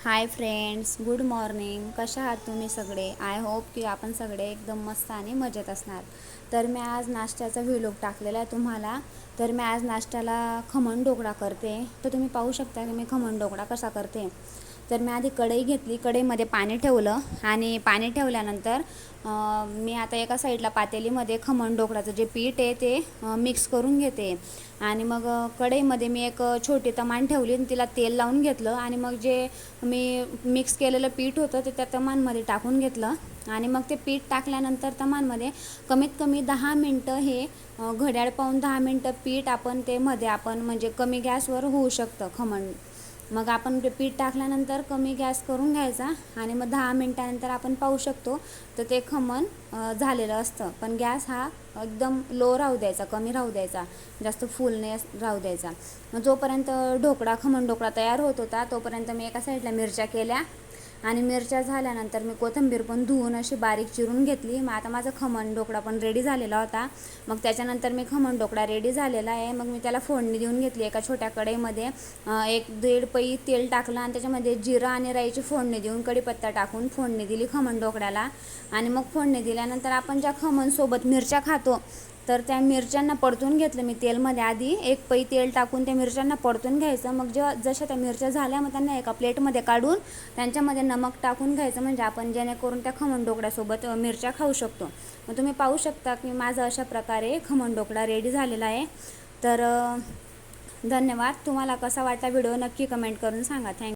Hi friends, good morning. कशा आहात तुम्ही सगळे? आय होप की आपण सगळे एकदम मस्त आणि मजेत असणार. तर मी आज नाश्त्याचा व्हिडिओ टाकलेला आहे तुम्हाला. तर मी आज नाश्त्याला खमण ढोकळा करते. तर तुम्ही पाहू शकता की मी खमण ढोकळा कसा करते. तर मी आधी कढई घेतली, कढईमध्ये पाणी ठेवलं आणि पाणी ठेवल्यानंतर मी आता एका साईडला पातेलीमध्ये खमण ढोकळ्याचं जे पीठ आहे ते मिक्स करून घेते. आणि मग कढईमध्ये मी एक छोटी तमान ठेवली आणि तिला तेल लावून घेतलं आणि मग जे मी मिक्स केलेलं पीठ होतं ते त्या तमानमध्ये टाकून घेतलं. आणि मग ते पीठ टाकल्यानंतर तमानमध्ये कमीत कमी 10 मिनटं हे घड्याळ पाहून 10 मिनटं पीठ आपण ते मध्ये आपण म्हणजे कमी गॅसवर होऊ शकतं खमण. मग आपण ते पीठ टाकल्यानंतर कमी गॅस करून घ्यायचा आणि मग 10 मिनटानंतर आपण पाहू शकतो तर ते खमण झालेलं असतं. पण गॅस हा एकदम लो राहू द्यायचा, कमी राहू द्यायचा, जास्त फुल नाही राहू द्यायचा. मग जोपर्यंत खमण ढोकळा तयार होत होता तोपर्यंत मी एका साईडला मिरच्या केल्या आणि मिरच्या झाल्यानंतर मी कोथिंबीर पण धुवून अशी बारीक चिरून घेतली. मग आता माझा खमण ढोकळा पण रेडी झालेला होता. मग त्याच्यानंतर मी खमण ढोकळा रेडी झालेला आहे. मग मी त्याला फोडणी देऊन घेतली. एका छोट्या कढईमध्ये 1-1.5 पई तेल टाकलं आणि त्याच्यामध्ये जिरा आणि राईची फोडणी देऊन कढीपत्ता टाकून फोडणी दिली खमण ढोकळ्याला. आणि मग फोडणी दिल्यानंतर आपण ज्या खमणसोबत मिरच्या खातो तर त्या मिरच्यांना परतून घेतलं मी तेलमध्ये. आधी 1 पई तेल टाकून त्या मिरच्यांना परतून घ्यायचं. मग जशा त्या मिरच्या झाल्या मग त्यांना एका प्लेटमध्ये काढून त्यांच्यामध्ये नमक टाकून घ्यायचं, म्हणजे आपण जेणेकरून त्या खमण ढोकळ्यासोबत मिरच्या खाऊ शकतो. मग तुम्ही पाहू शकता की माझं अशा प्रकारे खमण ढोकळा रेडी झालेला आहे. तर धन्यवाद. तुम्हाला कसा वाटला व्हिडिओ नक्की कमेंट करून सांगा. थँक्यू.